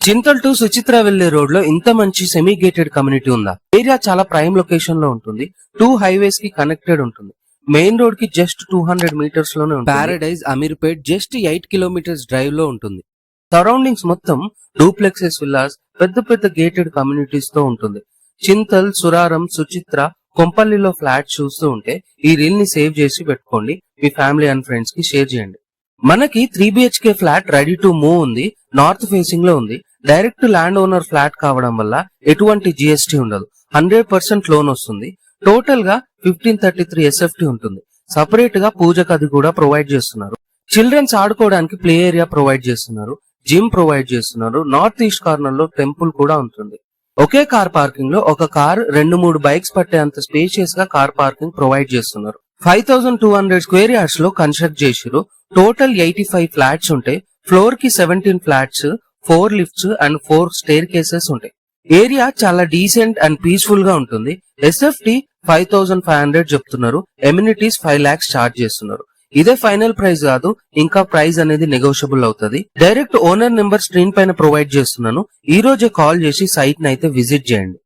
Chintal to Suchitra వెళ్లే road లో ఇంత మంచి సెమీ గేటెడ్ కమ్యూనిటీ ఉందా? ఏరియా చాలా ప్రైమ్ లొకేషన్ లో ఉంటుంది. 2 హైవేస్ కి కనెక్టెడ్ ఉంటుంది. మెయిన్ రోడ్ కి జస్ట్ 200 మీటర్స్ లోనే ఉంటుంది. Paradise Ameerpet just 8 kilometres drive లో ఉంటుంది. సరౌండింగ్స్ మొత్తం డూప్లెక్సెస్ విల్లాస్, పెద్ద పెద్ద గేటెడ్ కమ్యూనిటీస్ తో ఉంటుంది. చింతల్, సురారం, సుచిత్ర, కొంపల్లిలో ఫ్లాట్ చూస్తూ ఉంటే ఈ రీల్ ని సేవ్ చేసి పెట్టుకోండి. మీ ఫ్యామిలీ అండ్ ఫ్రెండ్స్ కి షేర్ చేయండి. మనకి 3 BHK flat ready to move ఉంది. నార్త్ ఫేసింగ్ లో ఉంది. డైరెక్ట్ ల్యాండ్ ఓనర్ ఫ్లాట్ కావడం వల్ల ఎటువంటి GST ఉండదు. 100% లోన్ వస్తుంది. టోటల్ గా 1533 SFT ఉంటుంది. సపరేట్ గా పూజ గది కూడా ప్రొవైడ్ చేస్తున్నారు. చిల్డ్రన్స్ ఆడుకోవడానికి ప్లే ఏరియా ప్రొవైడ్ చేస్తున్నారు. జిమ్ ప్రొవైడ్ చేస్తున్నారు. నార్త్ ఈస్ట్ కార్నర్ లో టెంపుల్ కూడా ఉంటుంది. ఒకే కార్ పార్కింగ్ లో ఒక కార్ 2-3 బైక్స్ పట్టే అంత స్పేషియస్ గా కార్ పార్కింగ్ ప్రొవైడ్ చేస్తున్నారు. 5200 స్క్వేర్ యార్డ్స్ లో కన్స్ట్రక్ట్ చేసిరు. టోటల్ 85 ఫ్లాట్స్ ఉంటాయి. ఫ్లోర్ కి 17 flats, 4 lifts and 4 staircases ఉంటాయి. ఏరియా చాలా డీసెంట్ అండ్ పీస్ఫుల్ గా ఉంటుంది. SFT 5500 చెప్తున్నారు. ఎమ్యూనిటీస్ 5 lakhs చార్జ్ చేస్తున్నారు. ఇదే ఫైనల్ ప్రైస్ కాదు, ఇంకా ప్రైస్ అనేది నెగోషియబుల్ అవుతుంది. డైరెక్ట్ ఓనర్ నెంబర్ స్క్రీన్ పైన ప్రొవైడ్ చేస్తున్నాను. ఈ రోజే కాల్ చేసి సైట్ ని అయితే విజిట్ చేయండి.